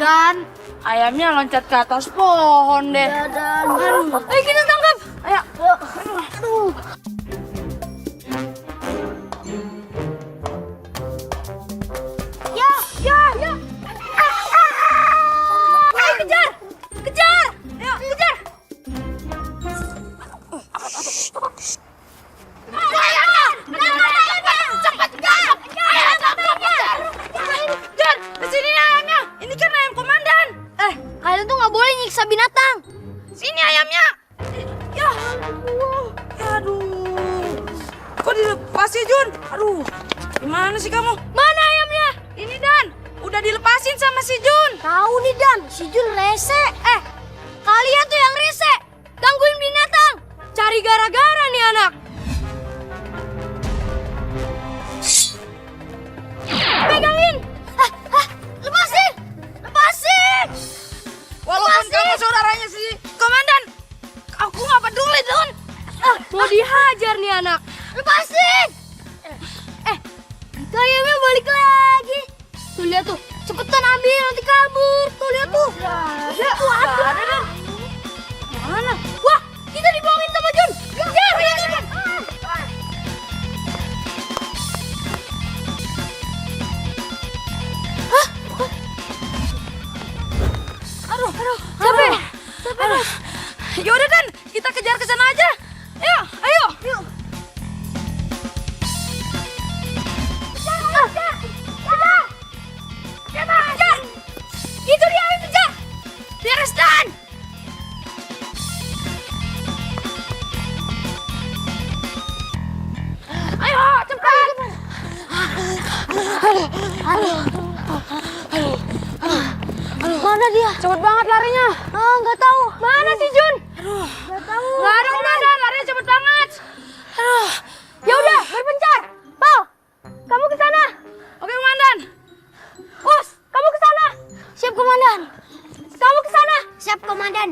Dan ayamnya loncat ke atas pohon deh. Ya, Dan. Aduh. Ayo kita tangkap. Ayo. Aduh. Ya. Ayo kejar. Kejar. Ayo kejar. Cepat kejar. Jon, kesini ayamnya. Ini kan ayam komandan. Kalian tuh nggak boleh nyiksa binatang. Sini ayamnya. Ya. Aduh. Kok dilepas sih, Jun? Aduh. Gimana sih kamu? Mana ayamnya? Ini Dan. Udah dilepasin sama si Jun. Tahu nih Dan, si Jun rese. Kalian tuh yang rese. Gangguin binatang. Cari gara-gara nih anak. Pegangin. Lepasin. Lepasin. Walaupun kamu saudaranya si komandan, aku nggak peduli, Don. Mau dihajar nih anak. Lepasin. Itu ayamnya balik lagi. Tuh lihat tuh. Cepetan ambil nanti kabur. Tuh lihat tuh. Ada. Mana? Wah, kita dibohongin sama Jun. Kejar, kejar. Aduh, capek. Yaudah Dan, kita kejar ke sana aja. Ayo. Kejar. Itu dia, ayo kejar. Beres Dan. Ayo, cepat. Mana dia? Cepet banget larinya. Nggak tahu. Mana sih Jun? Nggak tahu. Nggak ada komandan, larinya cepet banget. Ya udah, berpencar. Pal, kamu ke sana. Oke komandan. Us, kamu ke sana. Siap komandan. Kamu ke sana. Siap komandan.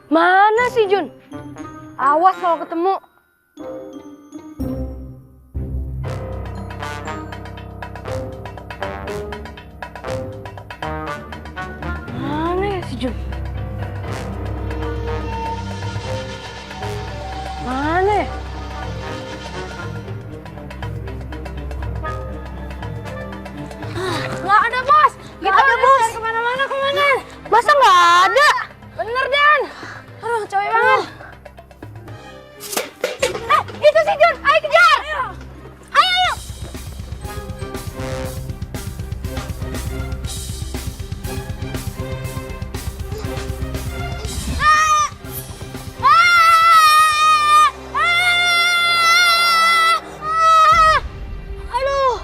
Mana sih Jun? Awas kalau ketemu. Mana ya si Jun? Mana ya? Nggak ada bos. Nggak ada, bos. Kemana-mana komandan. Masa nggak ada? Bener Dan. Aduh capek banget. Itu si Jun. Ayo kejar. Ayo. Aduh.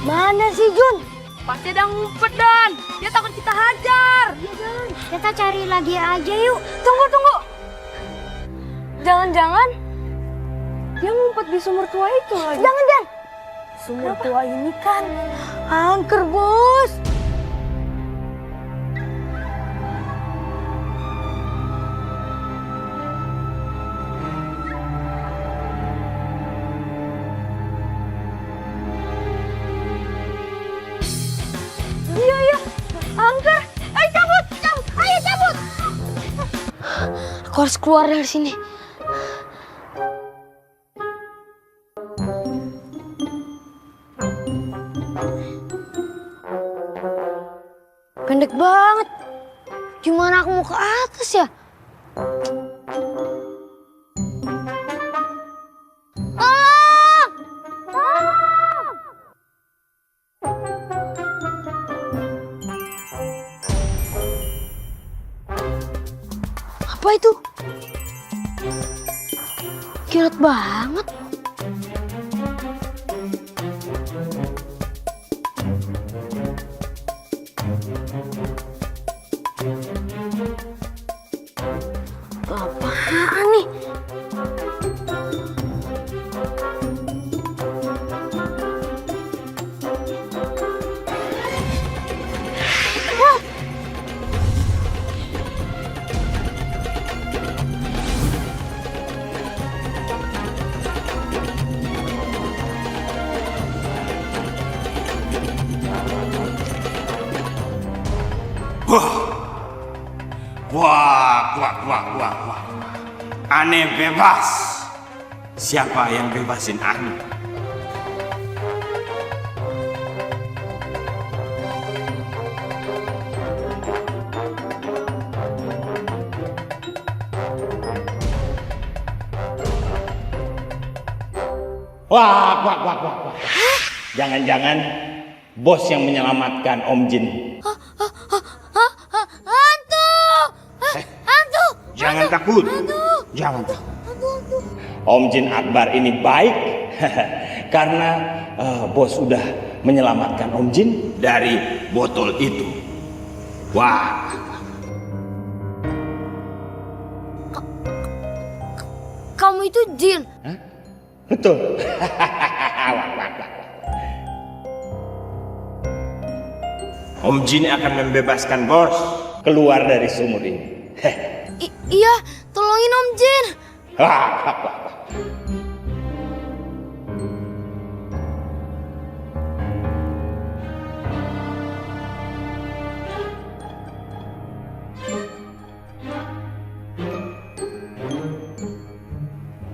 Mana si Jun? Pasti ada ngumpet Dan. Dia takut kita hajar. Iya, Dan. Kita cari lagi aja yuk. Tunggu. Jangan-jangan dia ngumpet di sumur tua itu lagi. Jangan, Dan. Sumur tua ini kan angker, bos. Iya. Angker. Ayo cabut. Ayo cabut. Aku harus keluar dari sini. Pendek banget. Gimana aku mau ke atas ya? Tolong! Tolong! Apa itu? Kilat banget. Apaan nih? Wah, wah, wah, wah, wah. Ane bebas. Siapa yang bebasin Ane? Wah, wah, wah, wah, wah. Jangan-jangan bos yang menyelamatkan Om Jin. Hantu! Hantu! Jangan takut. Jangan takut. Om Jin Akbar ini baik karena bos sudah menyelamatkan Om Jin dari botol itu. Wah. Kamu itu jin. Hah? Betul. Om Jin akan membebaskan bos keluar dari sumur ini. Iya, tolongin Om Jin.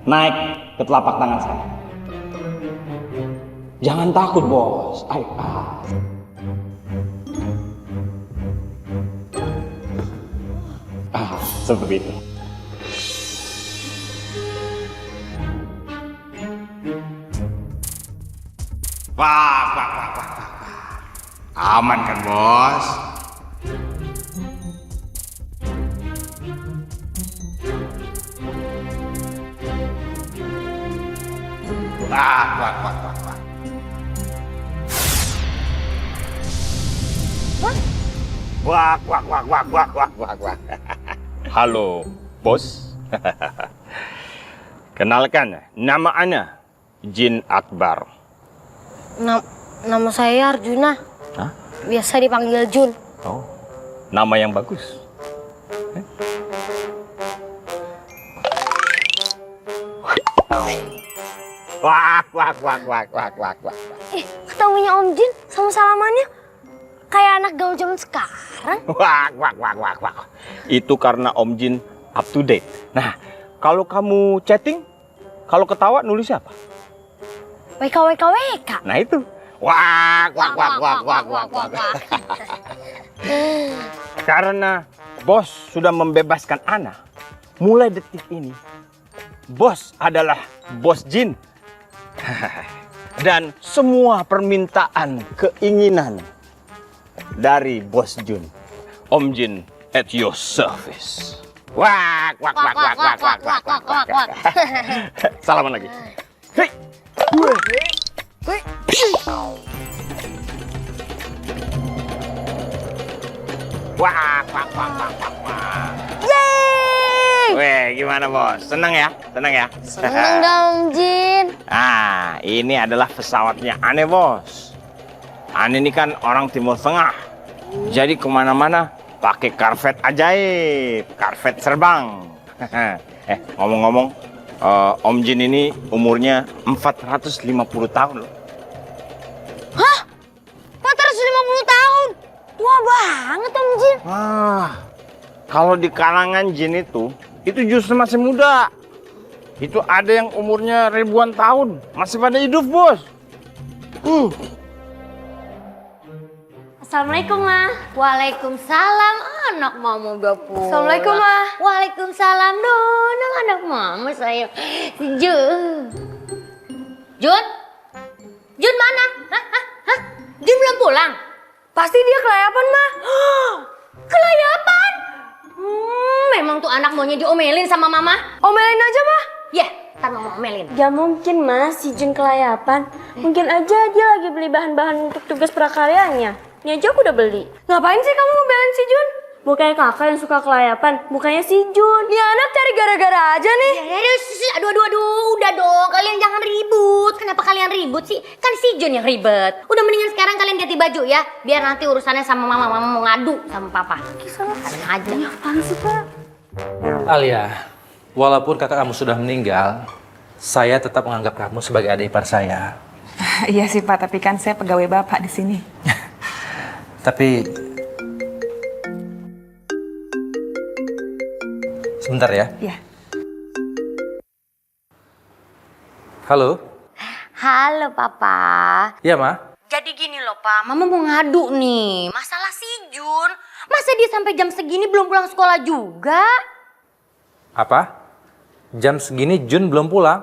Naik ke telapak tangan saya. Jangan takut, bos. Ayo. Seperti itu. Wah, wah, wah, wah, wah. Aman kan, bos? Wah, wah, wah, wah, wah. Wah, wah, wah, wah, wah, wah, wah, wah. Halo, bos. Kenalkan, nama Ana, Jin Akbar. Nama saya Arjuna. Hah? Biasa dipanggil Jun. Oh, nama yang bagus. Wah, wah, wah, wah, wah, wah, wah. Ketemunya Om Jin sama salamannya kayak anak gaul zaman sekarang. Wah, wah, wah, wah, wah. Itu karena Om Jin up to date. Nah, kalau kamu chatting, kalau ketawa nulis apa? WKWKWK. Nah itu. Wah, wah, wah, wah, wah, wah, wah. Karena bos sudah membebaskan Ana, mulai detik ini, bos adalah bos Jin. Dan semua permintaan, keinginan dari bos Jun, Om Jin at your service. Wah, wah, wah, wah, wah, wah, wah, wah, wah. Salaman lagi. Hei. Wah, wah, wah, wah, wah, wah. Yeay! Weh, gimana bos? Senang ya? Senang ya? Seneng dong Om Jin. Ah, ini adalah pesawatnya Ane, bos. Ane ini kan orang Timur Tengah. Jadi kemana-mana pakai karpet ajaib, karpet terbang. Ngomong-ngomong, Om Jin ini umurnya 450 tahun loh. Hah? 450 tahun? Tua banget Om Jin. Wah, kalau di kalangan jin itu justru masih muda. Itu ada yang umurnya ribuan tahun, masih pada hidup, bos. Assalamualaikum, Ma. Waalaikumsalam, anak mama udah pulang. Assalamualaikum, Ma. Waalaikumsalam, Donang, anak mama saya. Si Jun. Jun? Jun mana? Hah? Jun belum pulang? Pasti dia kelayapan, Ma. Kelayapan? Memang tuh anak maunya diomelin sama mama. Omelin aja, Ma. Ya, ntar mama omelin. Gak mungkin mas, si Jun kelayapan. Mungkin aja dia lagi beli bahan-bahan untuk tugas prakaryanya. Ini aja aku udah beli. Ngapain sih kamu ngebelain si Jun? Bukannya kakak yang suka kelayapan, bukannya si Jun. Dia anak cari gara-gara aja nih. Aduh, udah dong, kalian jangan ribut. Kenapa kalian ribut sih? Kan si Jun yang ribet. Udah mendingan sekarang kalian ganti baju ya, biar nanti urusannya sama mama mau ngadu sama papa. Kalian aja. Apaan sih pak? Alia, walaupun kakak kamu sudah meninggal, saya tetap menganggap kamu sebagai adik ipar saya. Iya sih Pak, tapi kan saya pegawai Bapak di sini. Tapi Sebentar ya. Ya. Halo? Halo Papa. Iya, Ma? Jadi gini loh Pak, Mama mau ngadu nih. Masalah si Jun. Masa dia sampai jam segini belum pulang sekolah juga? Apa? Jam segini Jun belum pulang?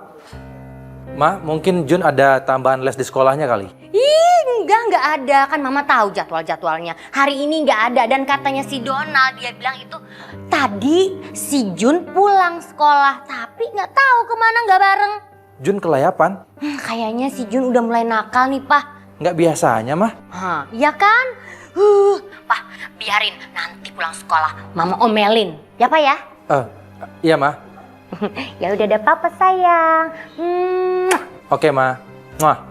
Ma, mungkin Jun ada tambahan les di sekolahnya kali? Nggak ada. Kan Mama tahu jadwal-jadwalnya. Hari ini nggak ada. Dan katanya si Donald, dia bilang itu tadi si Jun pulang sekolah. Tapi nggak tahu kemana, nggak bareng. Jun kelayapan? Kayaknya si Jun udah mulai nakal nih, Pak. Nggak biasanya, Ma. Iya kan? Pak, biarin nanti pulang sekolah Mama omelin. Ya, Pak ya? Iya, Ma. Ya udah ada Papa sayang. Oke, Ma. Muah.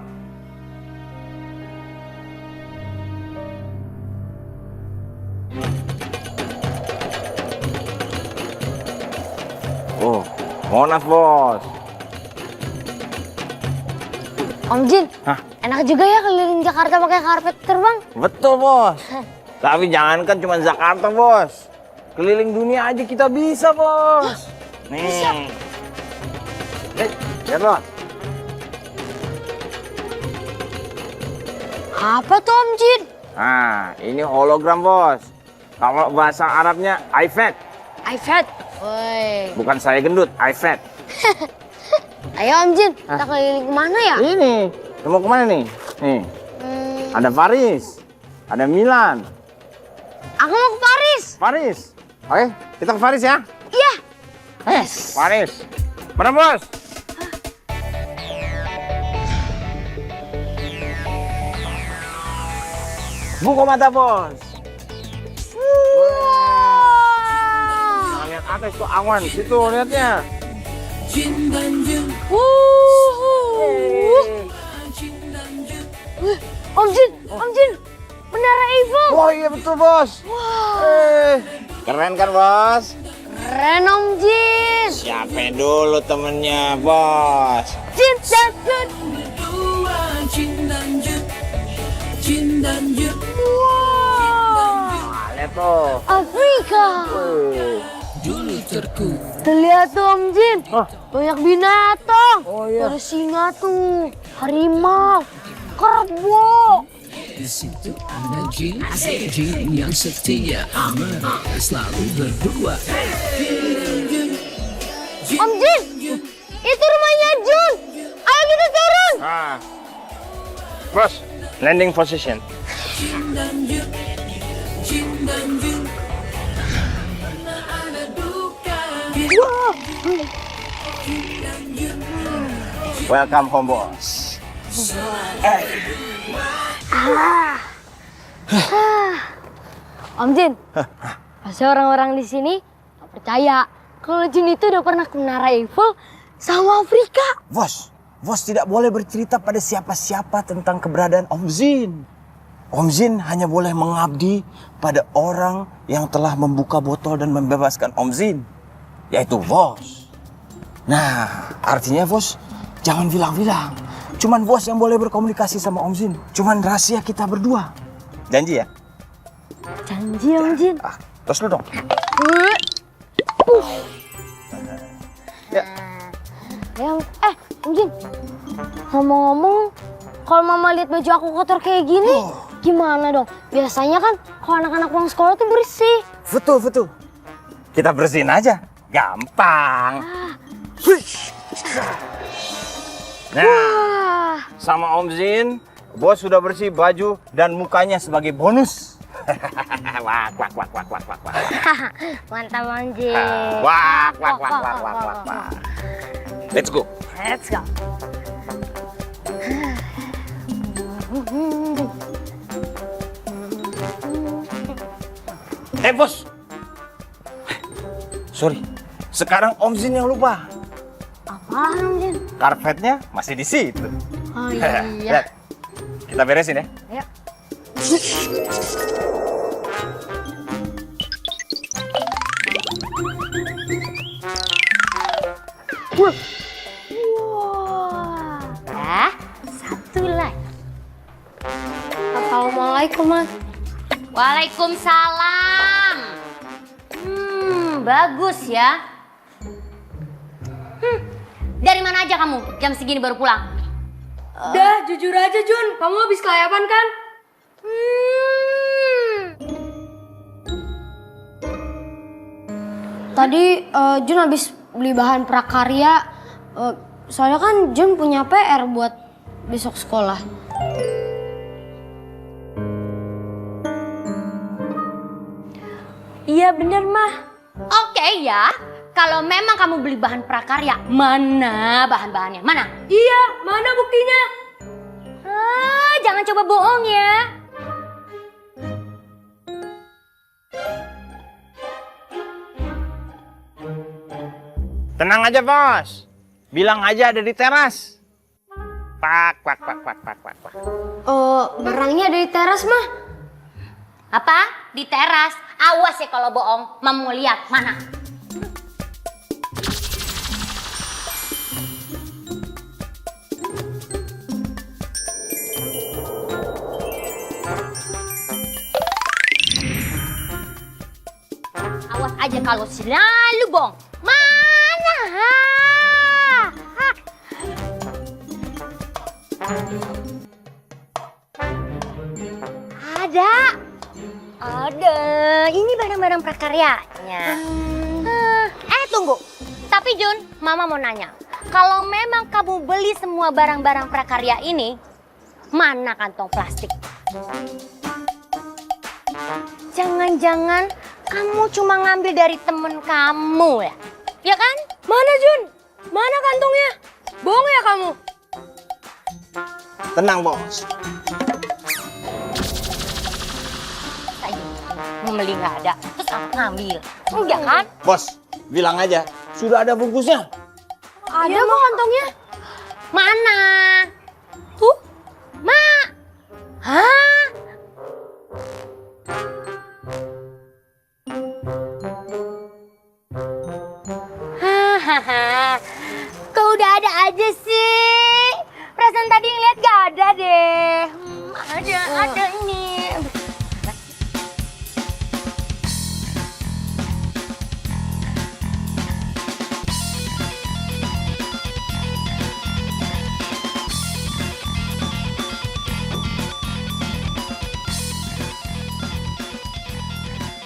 Oh, Monas bos. Om Jin, Hah? enak juga ya keliling Jakarta pakai karpet terbang. Betul bos. Tapi jangankan cuma Jakarta bos. Keliling dunia aja kita bisa bos. Nih. Lihat bos. Apa tuh Om Jin? Nah, ini hologram bos. Kalau bahasa Arabnya iPad. iPad. Woi. Bukan saya gendut, iPad. Ayo Om Jin, kita keliling kemana ya? Ini, mau kemana nih? Nih, ada Paris, ada Milan. Aku mau ke Paris. Paris. Oke, kita ke Paris ya. Iya. Paris. Mana bos? Buka mata bos. Nah, lihat atas tuh awan, situ lihatnya. Om Jin, Menara Eiffel. Wah iya betul bos. Keren kan bos? Keren Om Jin. Siapa dulu temennya bos? Jin dan Jun. Nah, lihat tuh. Afrika. Terlihat tuh Om Jin. Banyak binatang. Oh iya. Ada singa tuh, harimau, kerbau. Di situ ada jin yang setia, amanah selalu berdua. Om Jin, itu rumahnya Jun. Ayo kita turun. Nah. Bos, landing position. Welcome home bos. Om Jin, pasti orang-orang di sini nggak percaya kalau Jin itu udah pernah ke Menara Eiffel sama Afrika. Bos tidak boleh bercerita pada siapa-siapa tentang keberadaan Om Zin. Om Zin hanya boleh mengabdi pada orang yang telah membuka botol dan membebaskan Om Zin, yaitu bos. Nah, artinya bos jangan bilang-bilang. Cuman bos yang boleh berkomunikasi sama Om Zin. Cuman rahasia kita berdua. Janji ya? Janji Om Jin. Terus lu dong. Ya. Om Jin, ngomong-ngomong, kalau Mama lihat baju aku kotor kayak gini, gimana dong? Biasanya kan kalau anak-anak pulang sekolah tuh bersih. Betul. Kita bersihin aja. Gampang. Nah, sama Om Zin, bos sudah bersih baju dan mukanya sebagai bonus. Wak. Mantap Om Jin. Wak. Let's go. Let's go. Bos. Sorry. Sekarang Om Zin yang lupa. Apaan Om Jin? Karpetnya masih di situ. Oh iya. Lihat. Kita beresin ya. Ayo. Satu lagi. Assalamualaikum Mas. Waalaikumsalam. Bagus ya. Dari mana aja kamu? Jam segini baru pulang. Udah, jujur aja Jun, kamu habis kelayapan kan? Tadi Jun habis beli bahan prakarya. Soalnya kan Jun punya PR buat besok sekolah. Iya bener mah. Oke ya, kalau memang kamu beli bahan prakarya, mana bahan-bahannya? Mana? Iya, mana buktinya? Jangan coba bohong ya. Tenang aja, Bos. Bilang aja ada di teras. Pak. Barangnya ada di teras mah. Apa? Di teras. Awas ya kalau bohong. Mama mau lihat. Mana? Awas aja kalau selalu bohong. Mana? Ada. Ini barang-barang prakaryanya. Tunggu. Tapi Jun, Mama mau nanya. Kalau memang kamu beli semua barang-barang prakarya ini, mana kantong plastik? Jangan-jangan kamu cuma ngambil dari temen kamu ya? Ya kan? Mana Jun? Mana kantongnya? Bohong ya kamu? Tenang, Bos. Membeli nggak ada, terus aku ngambil. Enggak kan? Bos, bilang aja. Sudah ada bungkusnya. Ada kok kantongnya. Mana? Tuh. Hah? Hahaha. Kau udah ada aja sih. Perasaan tadi ngeliat gak ada deh. Ada ini.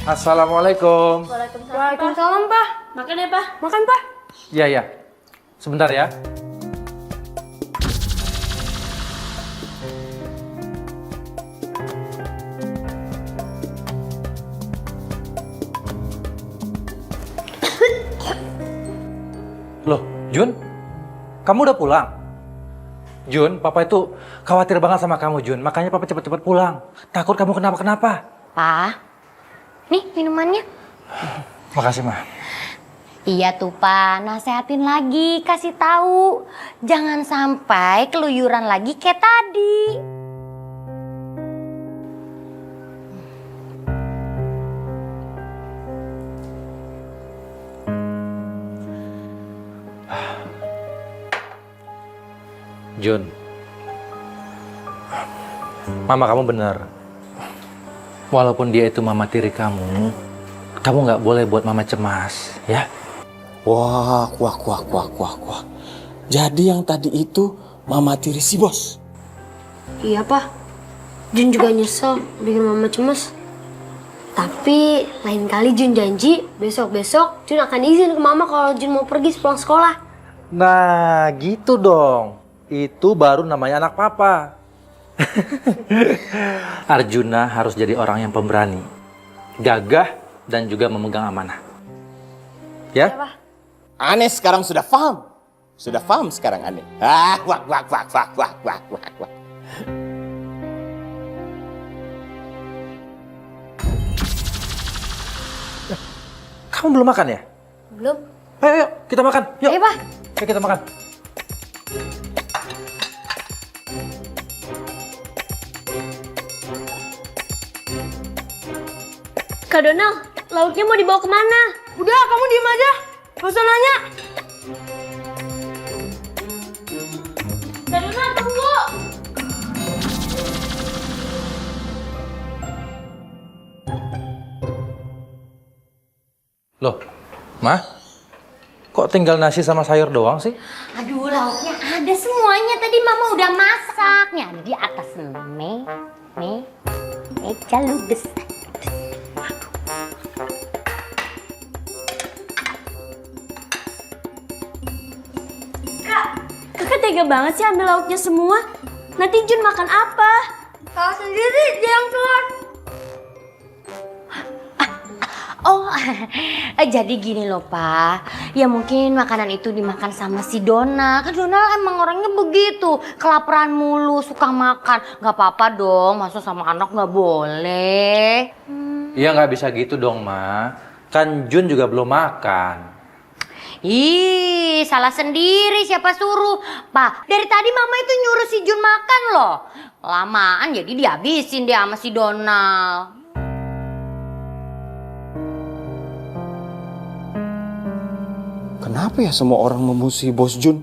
Assalamualaikum. Waalaikumsalam, Pak. Makan ya, Pak. Makan, Pak. Iya. Sebentar ya. Loh, Jun? Kamu udah pulang? Jun, Papa itu khawatir banget sama kamu, Jun. Makanya Papa cepet-cepet pulang. Takut kamu kenapa-kenapa. Pak, nih minumannya. Makasih, Ma. Iya tuh Pak, nasehatin lagi, kasih tahu. Jangan sampai keluyuran lagi kayak tadi. Jun, Mama kamu benar. Walaupun dia itu mama tiri kamu nggak boleh buat Mama cemas, ya? Wah. Jadi yang tadi itu mama tiri si Bos. Iya, Pak. Jun juga nyesel bikin Mama cemas. Tapi lain kali Jun janji besok-besok Jun akan izin ke Mama kalau Jun mau pergi pulang sekolah. Nah, gitu dong. Itu baru namanya anak Papa. Arjuna harus jadi orang yang pemberani, gagah, dan juga memegang amanah. Ya? Ane sekarang sudah paham. Sudah paham sekarang Ane. Wah. Kamu belum makan ya? Belum. Ayo, kita makan. Yuk. Ayo, Pak. Ayo kita makan. Kak Donald, lauknya mau dibawa kemana? Udah, kamu diem aja. Gak usah nanya. Kak Donald, tunggu. Loh, Ma? Kok tinggal nasi sama sayur doang sih? Aduh, lauknya ada semuanya. Tadi Mama udah masaknya. Ada di atas. Meja ludes. Kakak tega banget sih ambil lauknya semua. Nanti Jun makan apa? Salah sendiri dia yang telat. Oh, jadi gini loh Pak. Ya mungkin makanan itu dimakan sama si Dona. Kan Dona emang orangnya begitu. Kelaparan mulu, suka makan. Gak apa-apa dong, masa sama anak gak boleh. Iya nggak bisa gitu dong, Ma. Kan Jun juga belum makan. Ih, salah sendiri, siapa suruh? Pak, dari tadi Mama itu nyuruh si Jun makan loh. Lamaan jadi dihabisin dia sama si Donald. Kenapa ya semua orang memusuhi Bos Jun?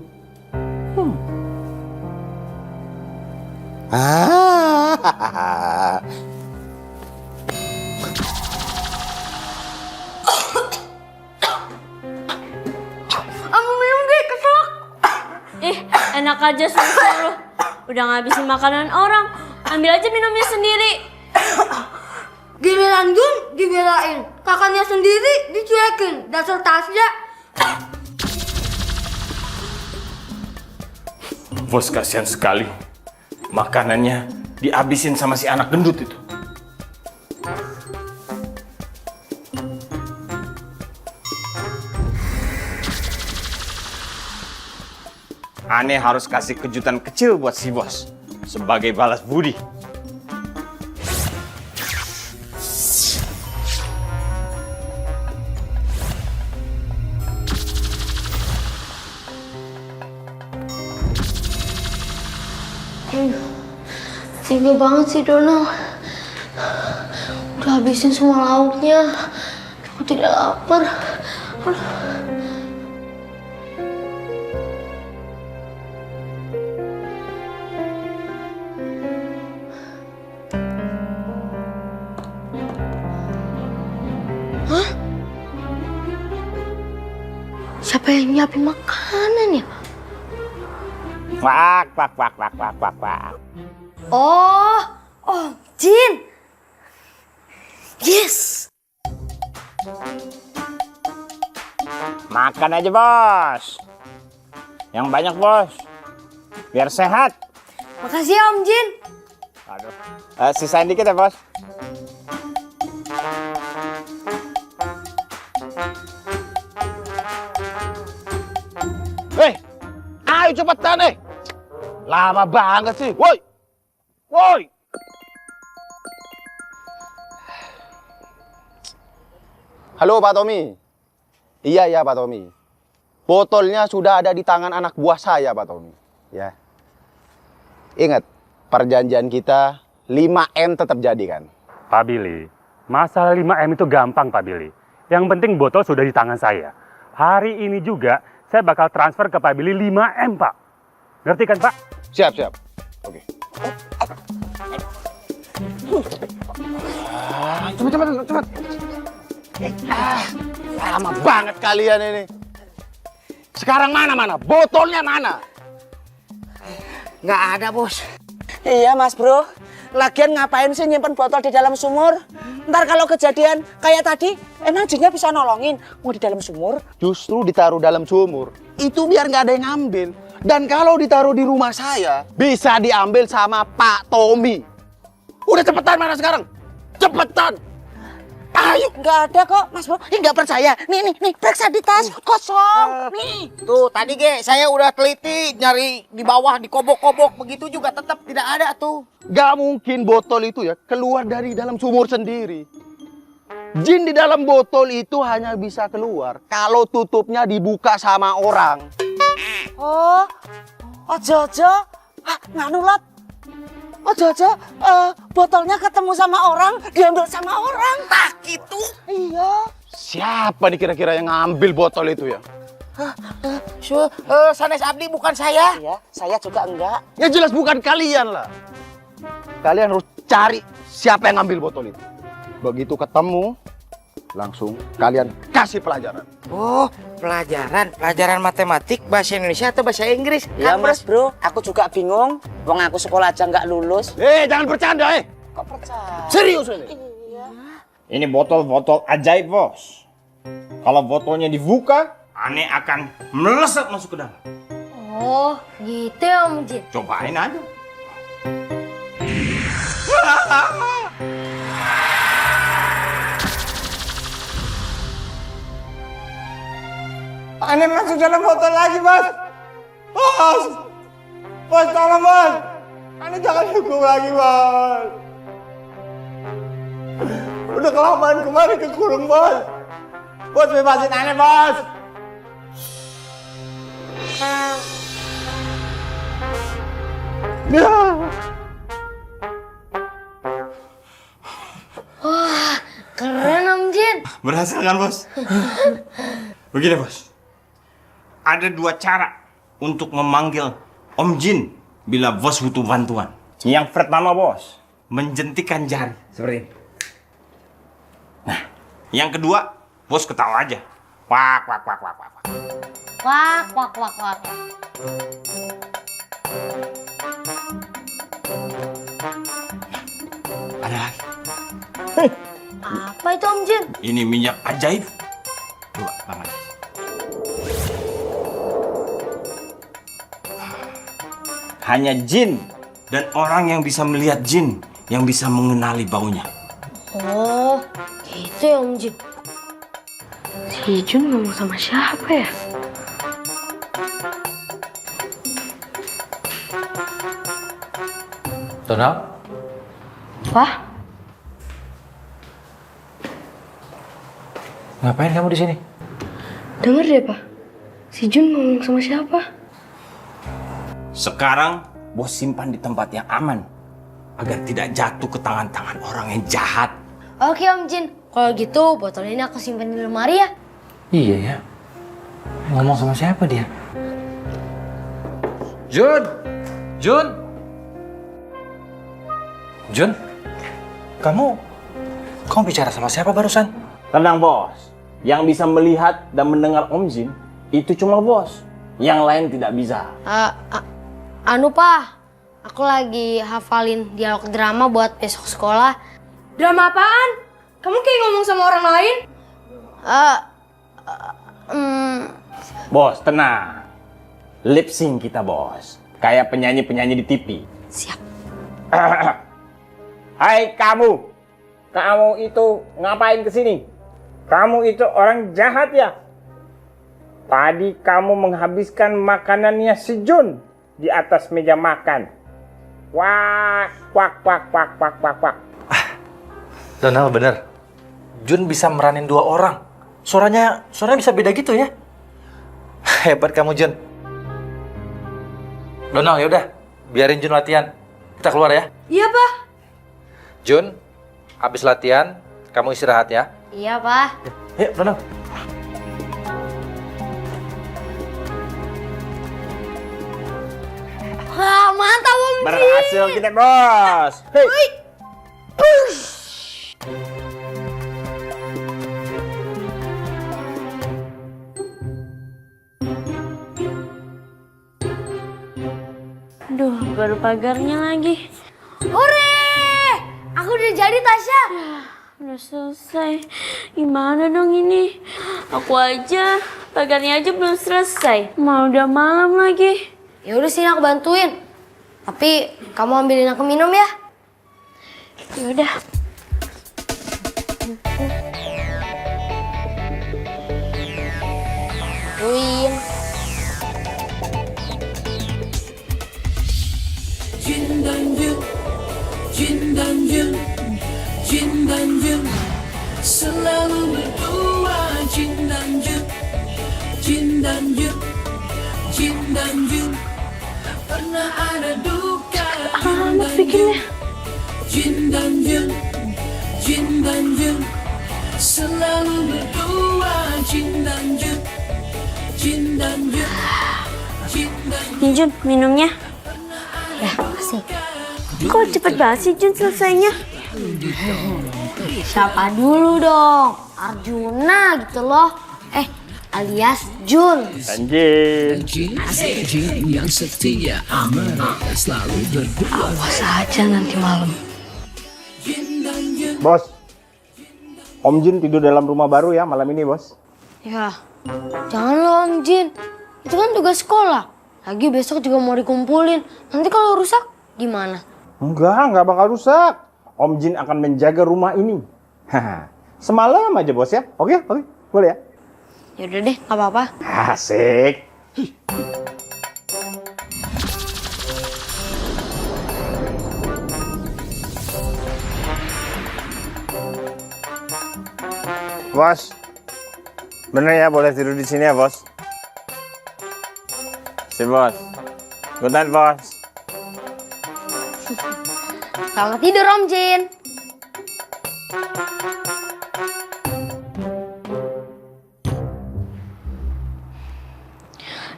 Aku minum deh, kesel. Ih, enak aja suruh. Udah ngabisin makanan orang. Ambil aja minumnya sendiri. Giliran Jun dibelain, kakaknya sendiri dicuekin. Dasar Tasya. Bos kasihan sekali. Makanannya dihabisin sama si anak gendut itu. Aneh harus kasih kejutan kecil buat si bos sebagai balas budi. Tega banget sih Donald. Udah habisin semua lauknya. Aku tidak lapar. Hah? Siapa yang nyiapin makanan ya? Wak, wak, wak, wak, wak, wak, wak. Oh, Jin. Yes. Makan aja bos. Yang banyak bos. Biar sehat. Makasih ya Om Jin. Aduh. Sisain dikit ya bos. Ayo cepetan Lama banget sih. Woi. Halo Pak Tommy. Iya Pak Tommy. Botolnya sudah ada di tangan anak buah saya Pak Tommy. Ya. Ingat, perjanjian kita 5M tetap jadi kan? Pak Billy, masalah 5M itu gampang Pak Billy. Yang penting botol sudah di tangan saya. Hari ini juga saya bakal transfer ke Pak Billy 5M Pak. Ngerti kan Pak? Siap. Oke. Cepat. Lama banget kalian ini. Sekarang mana? Botolnya mana? Nggak ada, Bos. Iya, Mas Bro. Lagian ngapain sih nyimpen botol di dalam sumur? Ntar kalau kejadian kayak tadi, emang jinnya bisa nolongin. Mau di dalam sumur? Justru ditaruh dalam sumur. Itu biar nggak ada yang ngambil. Dan kalau ditaruh di rumah saya, bisa diambil sama Pak Tommy. Udah cepetan mana sekarang? Cepetan! Ayo! Nggak ada kok, Mas Bro. Ih, nggak percaya. Nih, periksa di tas. Kosong. Nih. Tuh, tadi saya udah teliti nyari di bawah, di kobok-kobok. Begitu juga tetap tidak ada tuh. Gak mungkin botol itu ya keluar dari dalam sumur sendiri. Jin di dalam botol itu hanya bisa keluar kalau tutupnya dibuka sama orang. Oh, ojo-ojo. Nganu Lot. Ojo-ojo, botolnya ketemu sama orang, diambil sama orang. Tak gitu. Iya. Siapa nih kira-kira yang ngambil botol itu ya? Sanes Abdi bukan saya. Iya, saya juga enggak. Ya jelas bukan kalian lah. Kalian harus cari siapa yang ngambil botol itu. Begitu ketemu, langsung kalian kasih pelajaran. Oh, pelajaran matematik, bahasa Indonesia atau bahasa Inggris? Iya mas bro, aku juga bingung. Wong aku sekolah aja nggak lulus. Jangan bercanda Kok percaya? Serius ini. Ini botol-botol ajaib, Bos. Kalau botolnya dibuka, aneh akan melesat masuk ke dalam. Oh, gitu ya Om Jin. Cobain aja. Aneh masuk dalam botol lagi, Bos. Bos! Bos, tolong, Bos. Aneh jangan hukum lagi, Bos. Udah kelamaan kemarin kekurung, Bos. Bos, bebasin aneh, Bos. Ya. Wah, keren Om Jin. Berhasil kan, Bos? Begini, Bos. Ada 2 cara untuk memanggil Om Jin bila Bos butuh bantuan. Yang pertama, Bos, menjentikan jari seperti ini. Nah, yang kedua, Bos ketawa aja. Wak, wak, wak, wak, wak. Wak, wak, wak, wak. Ada lagi. Apa itu Om Jin? Ini minyak ajaib. Coba, Bang Aziz. Hanya jin dan orang yang bisa melihat jin yang bisa mengenali baunya. Oh, gitu ya Om Jin. Si Jun ngomong sama siapa ya? Donald? Wah, Ngapain kamu di sini? denger deh Pak. Si Jun ngomong sama siapa? Sekarang Bos simpan di tempat yang aman agar tidak jatuh ke tangan-tangan orang yang jahat. Oke Om Jin, kalau gitu botol ini aku simpan di lemari ya. Iya ya. Ngomong sama siapa dia? Jun! Jun! Jun? Kamu bicara sama siapa barusan? Tenang, Bos. Yang bisa melihat dan mendengar Om Jin itu cuma Bos. Yang lain tidak bisa. Anu Pak, aku lagi hafalin dialog drama buat besok sekolah. Drama apaan? Kamu kayak ngomong sama orang lain? Bos, tenang. Lip sync kita, Bos. Kayak penyanyi-penyanyi di TV. Siap. Hai kamu. Kamu itu ngapain kesini? Kamu itu orang jahat ya? Tadi kamu menghabiskan makanannya si Jun di atas meja makan. Wak, wak, wak, wak, wak, wak, wak. Donald bener. Jun bisa meranin 2 orang. Suaranya bisa beda gitu ya. Hebat kamu Jun. Donald yaudah, biarin Jun latihan. Kita keluar ya. Iya Pak. Jun, habis latihan kamu istirahat ya. Iya, Pak. Yuk Donald. Wah, mantap Om Jin. Berhasil kita, Bos. Hei. Aduh, baru pagarnya lagi. Hore! Aku udah jadi Tasya. Udah selesai. Gimana dong ini? Aku aja, pagarnya aja belum selesai. Mau udah malam lagi. Ya udah sini aku bantuin. Tapi kamu ambilin aku minum ya. Ya udah. Win. Jin dan Jun, Jin dan Jun, Jin dan Jun selalu berdua. Jin dan Jun, Jin dan Jun, Jin dan Jun pernah ada duka. Amat bikinnya. Jin dan Jun, Jin dan Jun selalu berdua. Jin dan Jun, Jin dan Jun, Jin dan Jun. Nih Jun, minumnya. Ya, makasih. Kok cepet banget sih Jun selesainya? Siapa dulu dong? Arjuna gitu loh. Alias Jun. Dan Jin. Jin yang setia amanah selalu berdua. Awas aja nanti malam. Bos, Om Jin tidur dalam rumah baru ya malam ini, Bos. Ya, jangan loh Om Jin. Itu kan tugas sekolah. Lagi besok juga mau dikumpulin. Nanti kalau rusak gimana? Enggak bakal rusak. Om Jin akan menjaga rumah ini. Semalam aja, Bos ya. Oke, boleh ya? Yaudah deh, gak apa-apa. Asik. Bos, bener ya boleh tidur di sini ya, Bos? Si Bos. Good night, Bos. Selamat tidur Om Jin.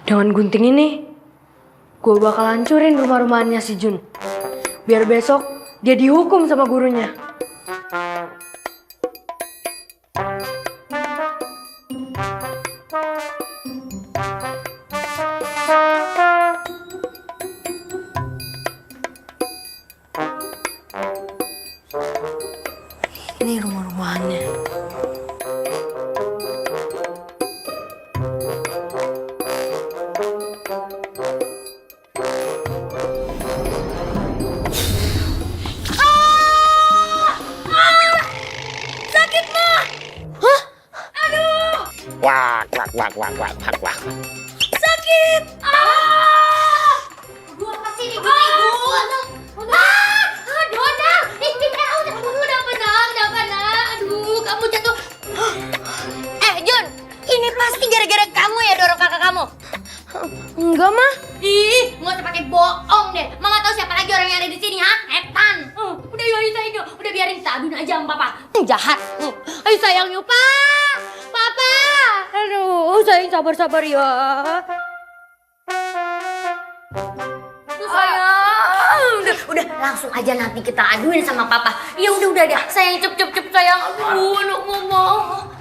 Dengan gunting ini, gue bakal hancurin rumah-rumahannya si Jun. Biar besok dia dihukum sama gurunya. Ini rumah-rumahannya. Wak. Sakit! Gua kasih nih, Donald! Udah tenang. Aduh, kamu jatuh. Jun, ini pasti gara-gara kamu ya dorong kakak kamu. Enggak, Mah. Ih, nggak usah pakai bohong deh. Mama tahu siapa lagi orang yang ada di sini, ha? Etan. Udah yuk, udah biarin kita aduin aja sama papa. Jahat. Ayo sayang yuk, Pak. Papa. Aduh, sayang sabar ya. Udah langsung aja nanti kita aduin sama papa. Ya udah deh. Sayang cep sayang. Aduh, anak mama.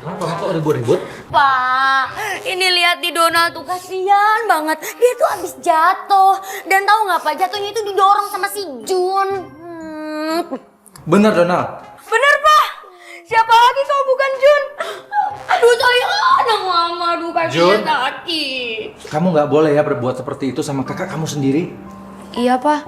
Kenapa ribut-ribut? Pak, ini lihat di Donald tuh kasihan banget. Dia tuh habis jatuh. Dan tahu nggak Pak, jatuhnya itu didorong sama si Jun. Bener, Donald. Bener Pak. Siapa lagi kalau bukan Jun? Aduh sayang, anak mama, aduh kakinya sakit. Kamu nggak boleh ya berbuat seperti itu sama kakak kamu sendiri. Iya, Pak.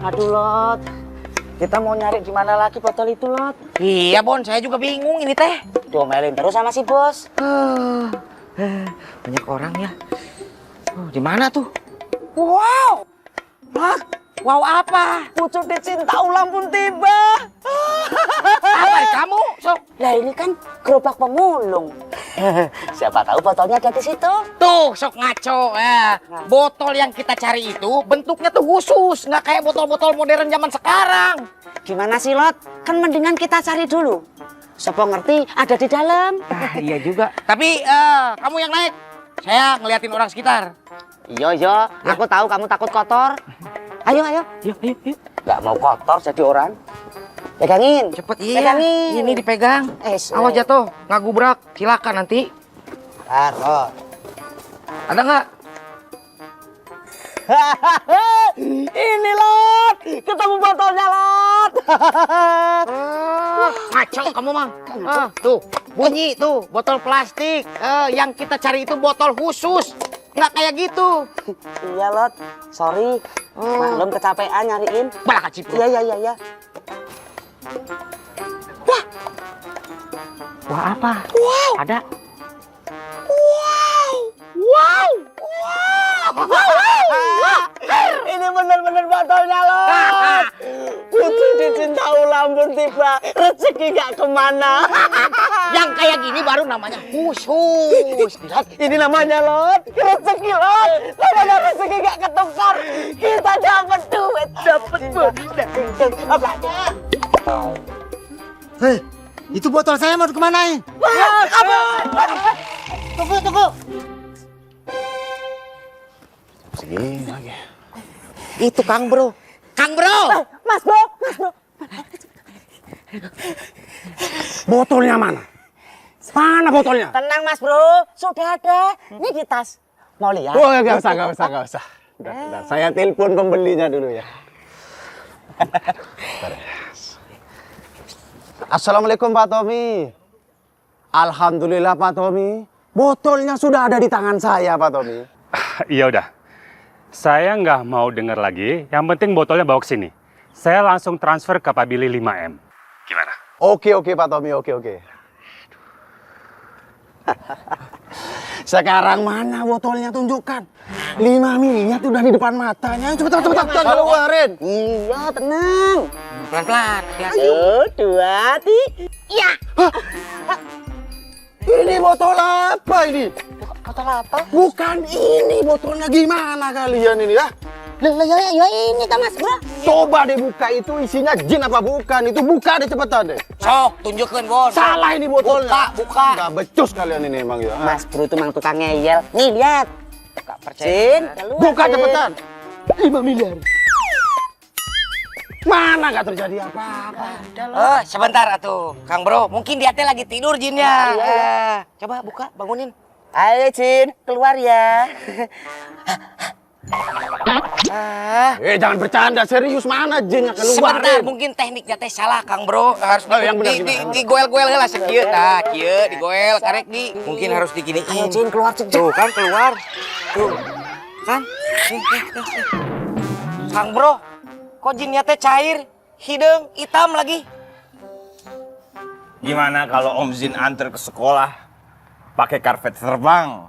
Aduh, Lot. Kita mau nyari di mana lagi botol itu, Lot? Iya, Bon, saya juga bingung ini teh. Diomelin terus sama si bos. Banyak orang ya. Di mana tuh? Wow. Lot, wow apa? Pucuk dicinta ulang pun tiba. Apa di kamu? Sok. Lah ini kan gerobak pemulung. Siapa tahu botolnya ada di situ. Tuh, sok ngaco ya. Botol yang kita cari itu bentuknya tuh khusus, nggak kayak botol-botol modern zaman sekarang. Gimana sih, Lot? Kan mendingan kita cari dulu. Siapa ngerti ada di dalam. Iya juga. Tapi kamu yang naik. Saya ngeliatin orang sekitar. Iya. Aku tahu kamu takut kotor. Ayo. Yuk. Nggak mau kotor jadi orang. Pegangin. Cepet, iya. Pegangin. Ini dipegang. Awas jatuh, nggak gubrak. Silakan nanti. Taruh. Ada nggak? Ini, Lot. Ketemu botolnya, Lot. Ngaco kamu mah. Tuh, bunyi tuh, botol plastik. Yang kita cari itu botol khusus. Nggak kayak gitu. Iya, Lot. Sorry. Maklum kecapean nyariin. Balak kacip. Iya. Wah apa? Wow. Ada. Wow. Ini bener-bener botolnya, Lot. Pucuk dicinta ulang pun tiba. Rezeki gak kemana. Yang kayak gini baru namanya khusus. Lihat, ini namanya, Lot. Rezeki, Lot. Namanya rezeki gak ketukar. Kita dapat duit. Dapat duit. Itu botol saya mau dikemanain? Tunggu. Segini lagi. Itu Kang Bro. Mas Bro. Botolnya mana? Mana botolnya? Tenang Mas Bro, sudah ada. Ini di tas. Mau lihat? Oh, nggak usah. Udah. Saya telepon pembelinya dulu ya. Assalamualaikum Pak Tommy. Alhamdulillah Pak Tommy. Botolnya sudah ada di tangan saya Pak Tommy. Iya udah. Saya nggak mau dengar lagi. Yang penting botolnya bawa ke sini. Saya langsung transfer ke Pak Billy 5M. Gimana? Oke Pak Tommy, oke. Sekarang mana botolnya, tunjukkan. 5 miliar udah di depan matanya. Cepetan keluarin. Iya, tenang. Pelan-pelan. Ayo, 2, 3. Iya. Ini botol apa ini? Botol apa? Bukan ini botolnya, gimana kalian ini ya? Ya ini kan Mas Bro. Coba deh buka, itu isinya jin apa bukan? Itu buka deh cepetan deh. Sok, tunjukkan Bos. Salah ini botolnya. Buka. Nggak becus kalian ini emang ya. Mas Bro tuh mang tukang ngeyel. Nih lihat. Gak percaya. Buka cepetan. 5 miliar. Mana nggak terjadi apa-apa. Oh, sebentar atuh. Kang Bro, mungkin dia teh lagi tidur jinnya. Coba buka, bangunin. Ayo Jin, keluar ya. Jangan bercanda, serius, mana jinnya keluar. Sebentar, mungkin tekniknya teh salah Kang Bro. Harus yang benar, gimana? digoel-goel lah sekieu. Nah, kieu digoel karek di. Mungkin harus diginiin. Ayo Jin, keluar Jin. Tuh kan keluar. Tuh. Kan? Kang Bro, kok jinnya teh cair, hidung hitam lagi. Gimana kalau Om Jin antar ke sekolah pakai karpet terbang?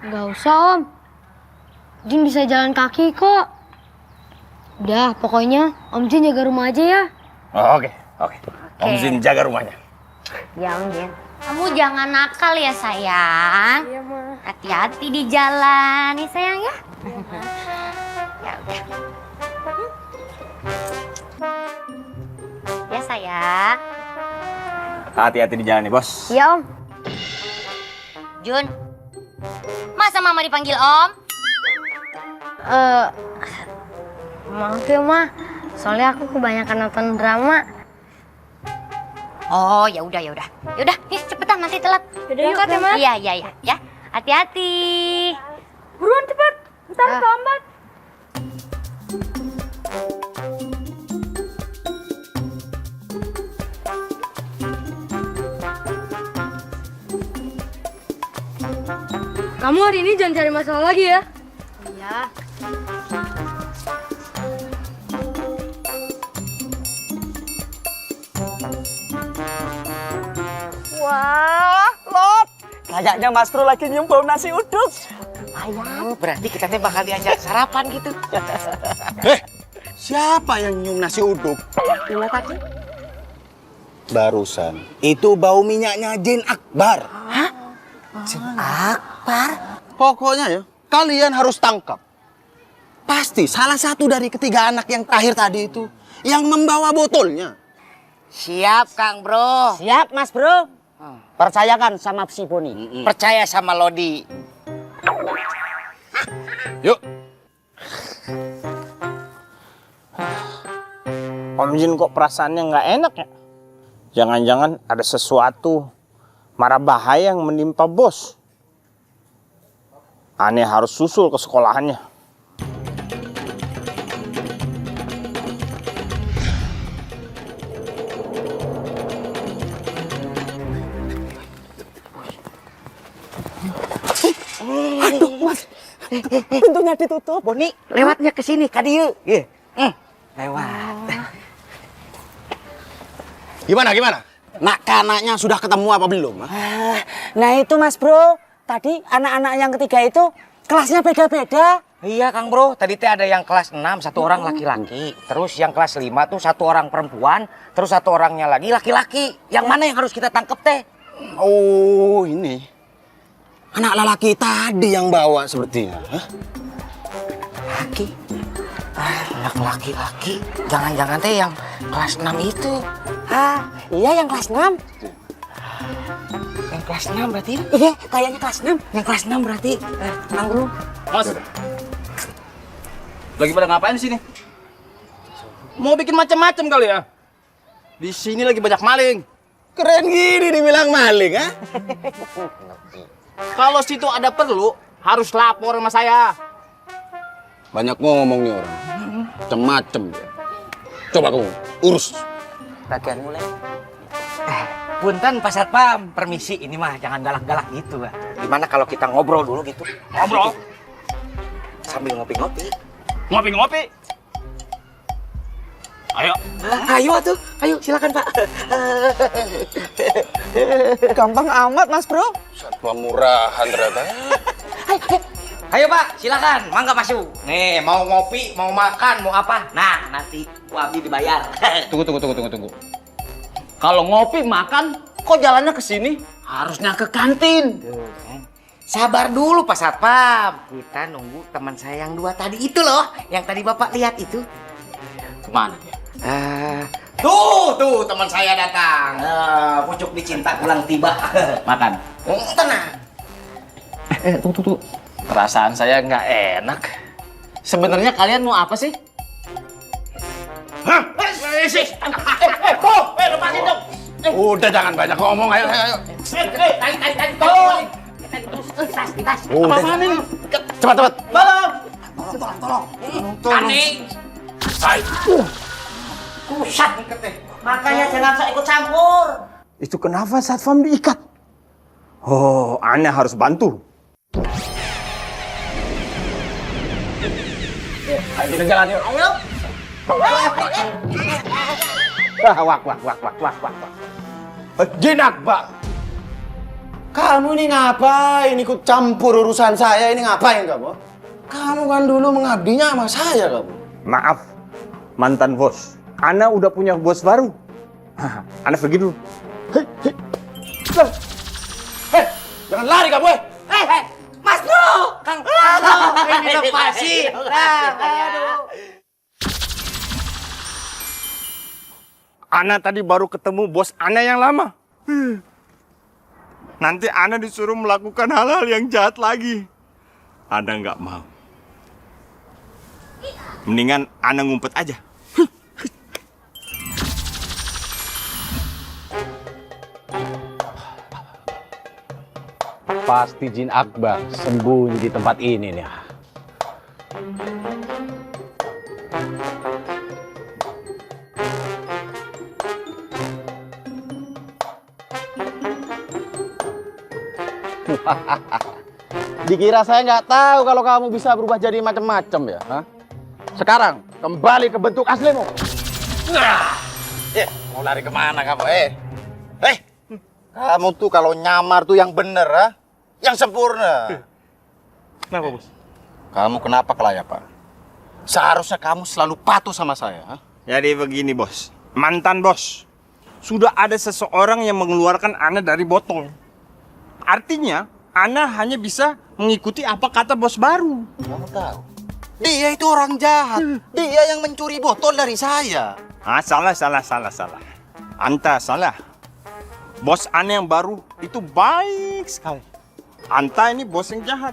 Nggak usah Om. Jin bisa jalan kaki kok. Udah, pokoknya Om Jin jaga rumah aja ya. Oh, oke. Om Jin jaga rumahnya. Ya Om Jin. Kamu jangan nakal ya sayang. Iya Ma. Hati-hati di jalan nih sayang ya. Ya udah. Ya sayang. Hati-hati di jalan nih, Bos. Iya Om. Jun. Masa Mama dipanggil Om? Maaf ya Ma. Soalnya aku kebanyakan nonton drama. Oh, ya udah. Yaudah, nih cepetan nanti telat. Berangkat ya, Ma? Iya. Ya, hati-hati. Buruan cepet. Ntar terlambat. Kamu hari ini jangan cari masalah lagi ya. Iya. Wah, Lot. Kayaknya Mas Bro lagi nyium bau nasi uduk. Oh, berarti kita teh bakal diajak sarapan gitu. Siapa yang nyium nasi uduk? Gimana tadi? Barusan. Itu bau minyaknya Jin Akbar. Hah? Jin Akbar? Pokoknya ya, kalian harus tangkap. Pasti salah satu dari ketiga anak yang terakhir tadi itu yang membawa botolnya. Siap, Kang Bro. Siap, Mas Bro. Percayakan sama si Boni. Percaya sama Lodi. Yuk. Om Jin kok perasaannya nggak enak ya? Jangan-jangan ada sesuatu mara bahaya yang menimpa bos. Aneh harus susul ke sekolahannya. Aduh, Mas. Pintunya ditutup. Boni, lewatnya ke sini, ka dieu. Lewat. Gimana? Nak-anaknya sudah ketemu apa belum? Nah itu Mas Bro. Tadi anak-anak yang ketiga itu kelasnya beda-beda. Iya, Kang Bro. Tadi teh ada yang kelas 6, satu orang laki-laki. Terus yang kelas 5 tuh satu orang perempuan. Terus satu orangnya lagi laki-laki. Yang mana yang harus kita tangkep teh? Oh, ini. Anak lelaki tadi yang bawa sepertinya. Laki? Anak laki-laki, jangan-jangan teh yang kelas 6 itu. Iya yang kelas 6. Yang kelas 6 berarti? Iya, kayaknya kelas 6. Yang kelas 6 berarti. Tenang dulu. Mas. Lagi pada ngapain di sini? Mau bikin macam-macam kali ya? Di sini lagi banyak maling. Keren gini dibilang maling, ha? Kalau situ ada perlu, harus lapor sama saya. Banyak ngomong nih orang. Macem-macem dia. Coba kamu urus. Bagian mulai. Punten Pak Satpam, permisi ini mah jangan galak-galak gitu. Gimana kalau kita ngobrol dulu gitu? Ngobrol? Sambil ngopi-ngopi. Ngopi-ngopi? Ayo. Ayo tuh, ayo silakan Pak. Gampang amat Mas Bro. Satpam murahan ternyata. Ayo Pak, silakan. Mangga masuk. Nih, mau ngopi, mau makan, mau apa? Nah, nanti Wabi dibayar. Tunggu. Kalau ngopi makan, kok jalannya ke sini? Harusnya ke kantin. Sabar dulu Pak Satpam. Kita nunggu teman saya yang 2 tadi itu loh, yang tadi Bapak lihat itu. Kemana dia? Tuh teman saya datang. Pucuk dicinta pulang tiba. Makan. Tenang. Tunggu. Perasaan saya nggak enak. Sebenarnya kalian mau apa sih? Hah? Lepasin dong. Udah jangan banyak ngomong, ayo. Tarik, tolong. Tas. Apaan ini? Cepat. Tolong. Aneh. Pusat ikatnya. Makanya jangan saya ikut campur. Itu kenapa Satpam diikat? Oh, Ana harus bantu. Ayo kita jalan yuk. Ayo. Wak. Jinak, Pak. Kamu ini ngapain ikut campur urusan saya? Ini ngapain kamu? Kamu kan dulu mengabdinya sama saya kamu. Maaf, mantan bos. Ana udah punya bos baru. Ana pergi dulu. Hei, jangan lari kamu, Mas Bro. Kang. Ini lepasin. Aduh. Ana tadi baru ketemu bos Ana yang lama. Nanti Ana disuruh melakukan hal-hal yang jahat lagi. Ana nggak mau. Mendingan Ana ngumpet aja. Pasti Jin Akbar sembunyi di tempat ini nih. Dikira saya nggak tahu kalau kamu bisa berubah jadi macam-macam ya? Hah? Sekarang kembali ke bentuk aslimu. Mau lari kemana kamu? Kamu tuh kalau nyamar tuh yang bener, ha? Yang sempurna. Kenapa, bos? Kamu kenapa kelayapan? Seharusnya kamu selalu patuh sama saya, ha? Jadi begini, bos. Mantan bos. Sudah ada seseorang yang mengeluarkan Ana dari botol. Artinya, Ana hanya bisa mengikuti apa kata bos baru. Kamu tahu? Dia itu orang jahat. Dia yang mencuri botol dari saya. Salah. Anta salah. Bos Ana yang baru itu baik sekali. Anta ini bos yang jahat.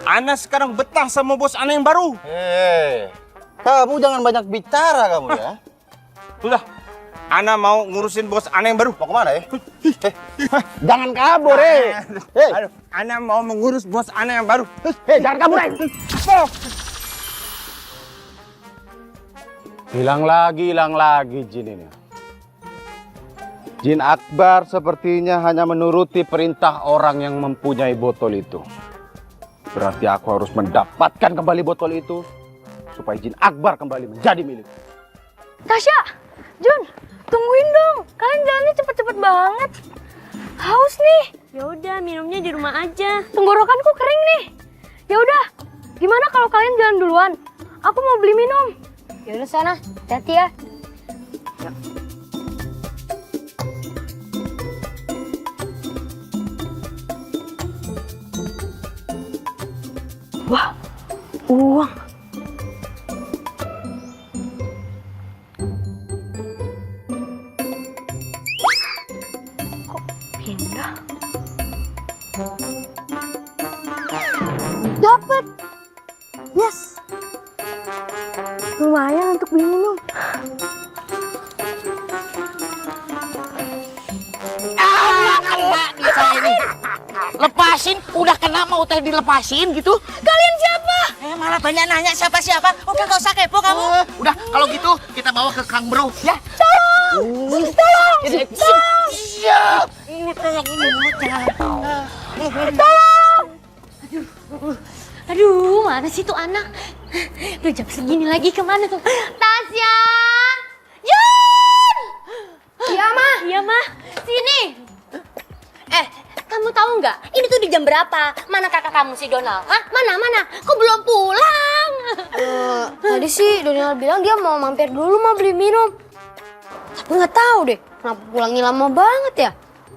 Ana sekarang betah sama bos Ana yang baru. Kamu jangan banyak bicara kamu ya. Sudah. Ana mau ngurusin bos Ana yang baru. Mau kemana ya? Jangan kabur, Aduh, Ana mau mengurus bos Ana yang baru. Jangan kabur, Hilang lagi Jin ini. Jin Akbar sepertinya hanya menuruti perintah orang yang mempunyai botol itu. Berarti aku harus mendapatkan kembali botol itu supaya Jin Akbar kembali menjadi milik. Tasya, Jun, tungguin dong. Kalian jalannya cepet-cepet banget. Haus nih. Ya udah, minumnya di rumah aja. Tenggorokanku kering nih. Ya udah, gimana kalau kalian jalan duluan? Aku mau beli minum. Ya udah sana, hati-hati ya. Wah, uang. Pindah. Dapat. Yes. Lumayan untuk beli minum. Bisa ini. Lepasin, udah kena mau teh dilepasin gitu. Kalian siapa? Malah banyak nanya siapa-siapa. Udah gak usah kepo kamu. Udah, kalau gitu kita bawa ke Kang Bro ya. Tolong! Siap. Ini kayak ini mulutnya. Tolong! Aduh, mana sih tuh anak? Udah jam segini lagi kemana tuh? Tasya! Jun! Iya, Mah. Iya, Mah. Sini. Kamu tahu nggak? Ini tuh di jam berapa? Mana kakak kamu si Donald? Hah? Mana? Kok belum pulang? Tadi sih Donald bilang dia mau mampir dulu mau beli minum. Tapi nggak tahu deh, kenapa pulangnya lama banget ya?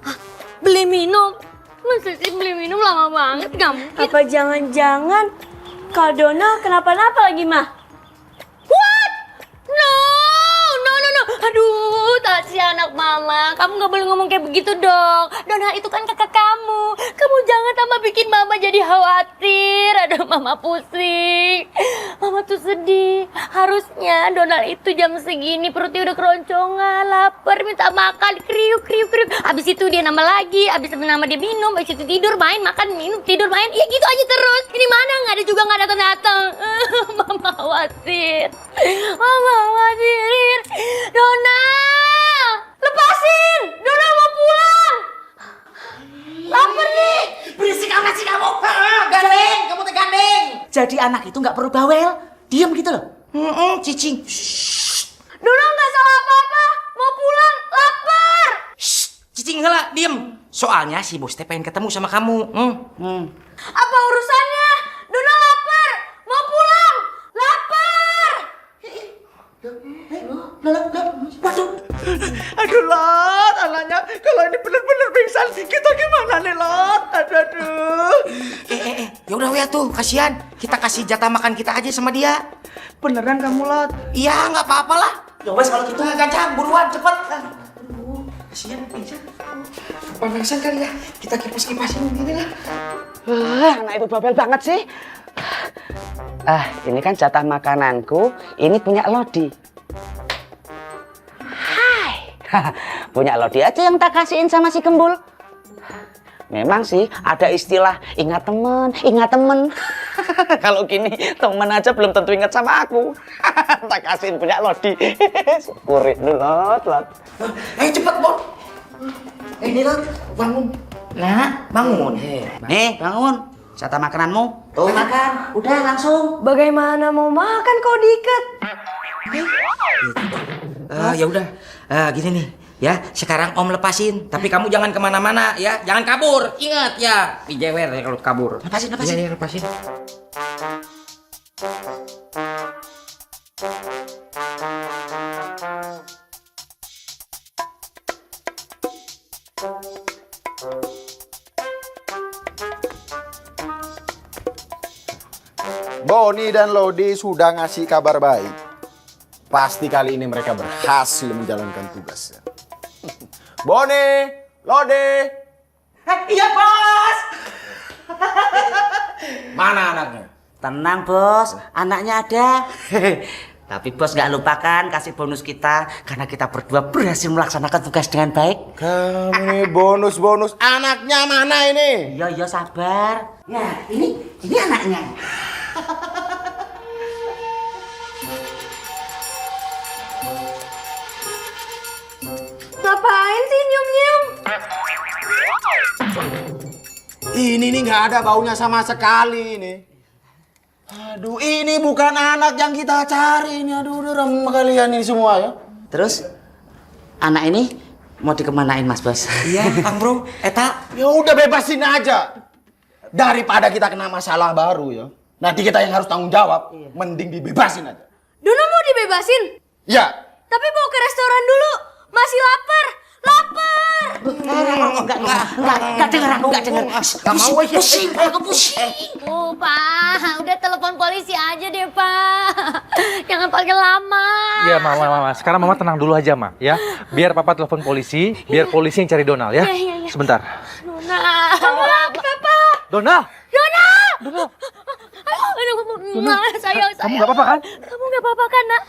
Hah? Beli minum? Masa sih beli minum lama banget? Nggak mungkin. Apa jangan-jangan Kak Donald kenapa-napa lagi, Mah? What? No. Aduh, Tasya anak mama, kamu nggak boleh ngomong kayak begitu dong. Donald itu kan kakak kamu. Kamu jangan tambah bikin mama jadi khawatir. Aduh, mama pusing. Mama tuh sedih. Harusnya Donald itu jam segini perutnya udah keroncongan, lapar, minta makan, kriuk. Abis itu dia nambah lagi, abis itu nambah dia minum, abis itu tidur, main, makan, minum, tidur, main. Ya gitu aja terus. Ini mana nggak ada juga nggak datang. Mama khawatir. Donald, lepasin! Donald mau pulang! Lapar nih! Berisik amat sih kamu. Gandeng, kamu teh gandeng. Jadi anak itu nggak perlu bawel, diam gitu loh. Cicing. Donald nggak salah apa-apa, mau pulang, lapar! Cicing heula, diem. Soalnya si bos teh pengen ketemu sama kamu. Apa urusannya? Donald lapar, mau pulang, lapar! Waduh. Aduh, Lot, anaknya kalau ini bener-bener pingsan, kita gimana nih, Lot? Aduh. Ya udah ya tuh, kasihan. Kita kasih jatah makan kita aja sama dia. Beneran kamu, Lot? Iya, nggak apa-apa lah. Ya wes kalau gitu, gancang, buruan, cepet. Aduh, kasihan pingsan. Panasan kali ya, kita kipas-kipasin begini lah. Anak itu babel banget sih. Ini kan jatah makananku, ini punya Lodi. Punya Lodi aja yang tak kasihin sama si Gembul. Memang sih ada istilah ingat temen. Kalau gini temen aja belum tentu ingat sama aku. Tak kasihin punya Lodi. Syukuri dulu, Lot. Ayo cepet, Bon. Ini Lot, bangun. Nah, bangun. Nih, bangun. Jatah makananmu. Tuh makan. Udah langsung. Bagaimana mau makan kok diikat? Ya udah, gini nih, ya sekarang Om lepasin, tapi kamu jangan kemana-mana ya, jangan kabur, ingat ya, dijewer ya kalau kabur. Lepasin. Iya, lepasin. Boni dan Lodi sudah ngasih kabar baik. Pasti kali ini mereka berhasil menjalankan tugasnya. Boni, Lodi. Iya, Bos. Mana anaknya? Tenang, Bos, anaknya ada. Tapi Bos nggak lupakan kasih bonus kita karena kita berdua berhasil melaksanakan tugas dengan baik. Kami bonus. Anaknya mana ini? Iya, sabar. Ya, ini anaknya. Ngapain sih nyium-nyium? Ini nih nggak ada baunya sama sekali ini. Aduh, ini bukan anak yang kita cari ini. Aduh, rem kalian ini semua ya. Terus anak ini mau dikemanain, Mas Bos? Iya, Kang Bro. Eta. Ya udah bebasin aja. Daripada kita kena masalah baru ya. Nanti kita yang harus tanggung jawab. Mending dibebasin aja. Donald mau dibebasin? Ya. Tapi mau ke restoran dulu. Masih lapar. Enggak denger aku, enggak denger. Pusing, aku pusing. Pak, udah telepon polisi aja deh, Pak. Jangan pakai lama. Iya, Mama. Sekarang Mama tenang dulu aja, Ma. Ya, biar Papa telepon polisi, biar polisi yang cari Donald ya. Iya. Sebentar. Donald, Papa. Donald. Sayang. Kamu nggak apa-apa kan? Kamu nggak apa-apa kan, Nak?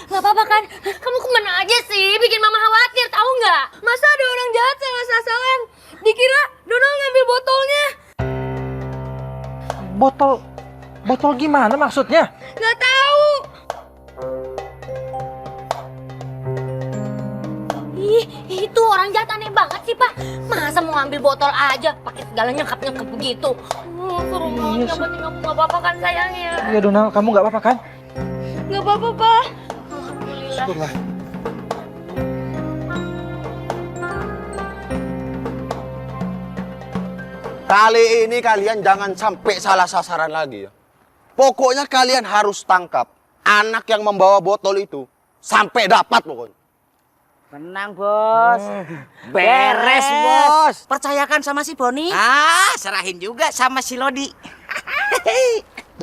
Nggak apa-apa kan? Kamu kemana aja sih? Bikin Mama khawatir, tahu nggak? Masa ada orang jahat salah-sasaran? Dikira Donald ngambil botolnya. Botol gimana maksudnya? Nggak tahu. Itu orang jahat aneh banget sih, Pak. Masa mau ngambil botol aja, pakai segala nyekap-nyekap begitu. Suruh banget, yang penting kamu nggak apa-apa kan sayangnya. Iya, Donald, kamu nggak apa-apa kan? Nggak apa-apa, Pak. Alhamdulillah. Syukurlah. Kali ini kalian jangan sampai salah sasaran lagi ya. Pokoknya kalian harus tangkap anak yang membawa botol itu sampai dapat pokoknya. Tenang, Bos. Beres, Bos. Percayakan sama si Boni. Serahin juga sama si Lodi.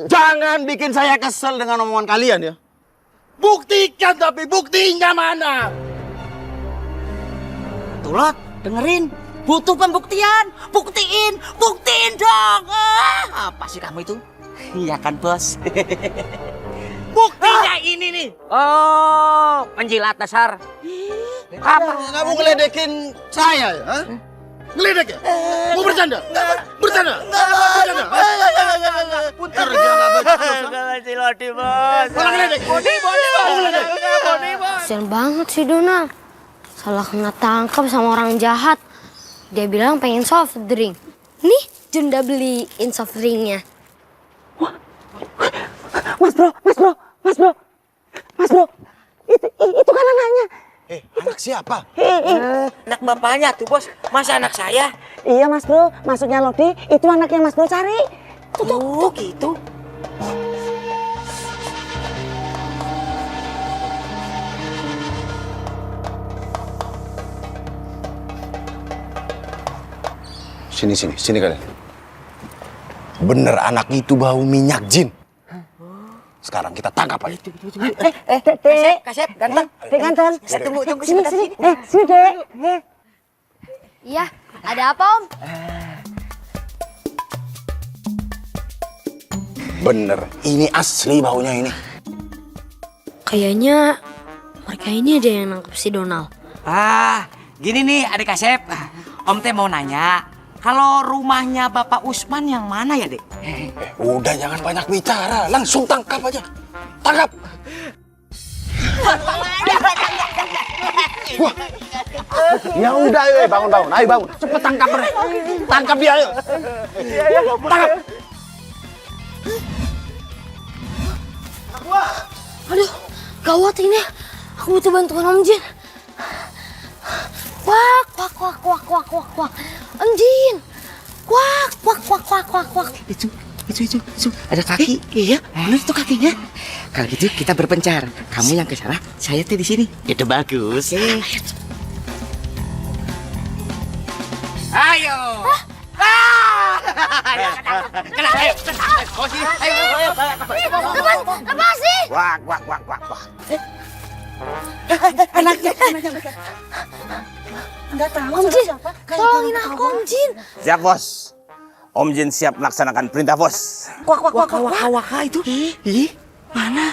Jangan bikin saya kesel dengan omongan kalian ya. Buktikan, tapi buktinya mana? Tulot, dengerin. Butuh pembuktian. Buktiin dong. Apa sih kamu itu? Iya kan, Bos? Buktinya ini nih. Oh, penjilat dasar. Apa? Kamu ngeledekin saya ya? Ngeledek ya? Mau bercanda? Bercanda? Putar dia nggak becus. Si Lodi, Bos. Malah ngeledek. Boni, Bos. Kasian banget sih Donald. Salah kena tangkap sama orang jahat. Dia bilang pengen soft drink. Nih, Jun udah beliin soft drinknya. Mas bro. Itu kan anaknya. Anak siapa? Anak bapaknya tuh, Bos. Masa anak saya? Iya, Mas Bro. Maksudnya Lodi, itu anaknya Mas Bro cari. Tuh, gitu. Sini kalian. Bener anak itu bau minyak jin. Sekarang kita tangkap aja. Kasep, ganteng. Ganteng. Saya tunggu sebentar. Sini, Dek. Iya, ada apa Om? Bener, ini asli baunya ini. Kayaknya mereka ini ada yang nangkep si Donald. Gini nih adik Kasep. Om teh mau nanya. Kalau rumahnya Bapak Usman yang mana ya, Dek? Udah jangan banyak bicara, langsung tangkap aja. Tangkap. Wah. Ya udah, ayo bangun. Ayo bangun. Cepet tangkap mereka. Tangkap dia, ayo. Tangkap. Aduh, gawat ini. Aku butuh bantuan Om Jin. Wak. Om Jin. Wak. Itu. Ada kaki. Iya, benar itu kakinya. Kalau gitu kita berpencar. Kamu yang ke sana, saya tuh di sini. Itu bagus. Ayo. Kena, ayo. Oh, sini. Ayo. Apa sih? Wak. Anaknya. Enggak tahu. Om Jin, tolongin aku Om Jin. Siap, Bos. Om Jin siap melaksanakan perintah, Bos. Wah, itu. Ih, mana?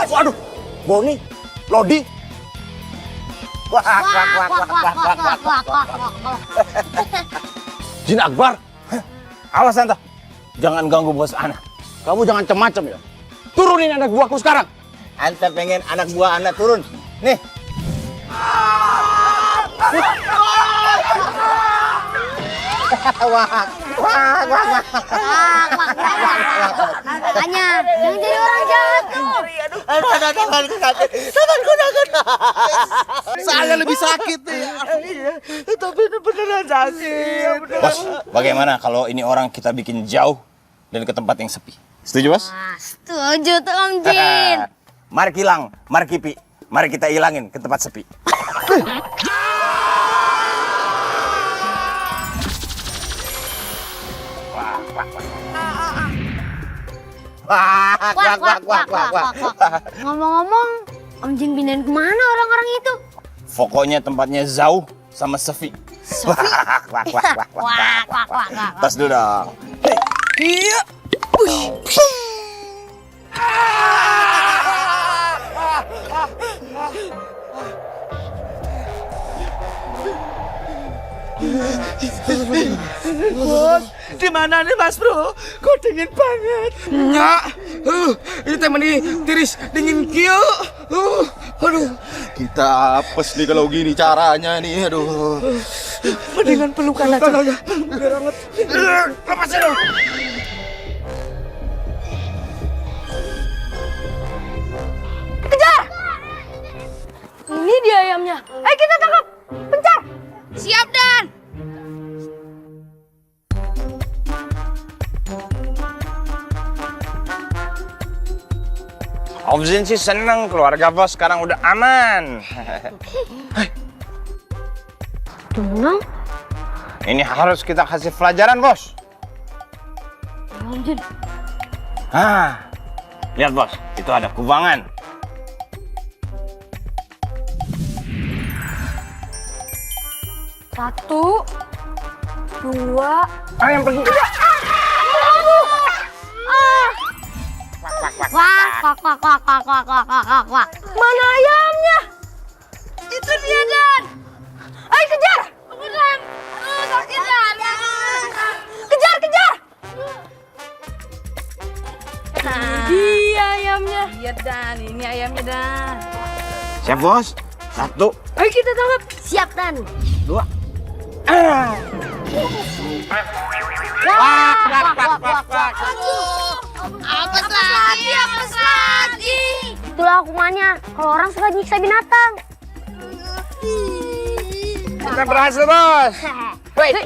Waduh, Boni, Lodi. Wak. Jin Akbar. Awas Anta, jangan ganggu bos anak. Kamu jangan macam-macam ya. Turunin anak buahku sekarang. Ente pengen anak buah Anda turun. Nih. Makanya jangan jadi orang jahat tuh. Aduh, tanganku sakit. Tanganku sakit. Saya lebih sakit nih. Tapi ini beneran sakit. Bos, bagaimana kalau ini orang kita bikin jauh dan ke tempat yang sepi? Setuju, Bos? Setuju tuh Om Jin. Mari Kilang, mari Kipi. Mari kita hilangin ke tempat sepi. Ngomong-ngomong, Om Jin pindahin kemana orang-orang itu? Pokoknya tempatnya jauh sama sepi. Tas dulu dong. Iya. Bos, di mana nih Mas Bro? Kok dingin banget? Enggak. Ini teh meni tiris dingin kieu. Aduh. Kita apes nih kalau gini caranya nih. Aduh. Mendingan pelukan aja. Biar hangat. Lepasin dong. Kejar! Ini dia ayamnya. Ayo kita tangkap. Pencar. Siap, Dan. Om Jin sih seneng keluarga bos sekarang udah aman. Tenang. Ini harus kita kasih pelajaran bos. Om Jin. Lihat bos, itu ada kubangan. Satu, dua. Yang pergi. Wah. Mana ayamnya? Itu dia, Dan. Ayo kejar! Beneran. Sakit, Dan. Kejar, kejar! Dia ayamnya. Iya, Dan. Ini ayamnya, Dan. Siap bos. Satu, Ayo kita tangkap. Siap, Dan. dua. Apes lagi. Itulah hukumannya kalau orang suka nyiksa binatang. Kita berhasil bos. Wait.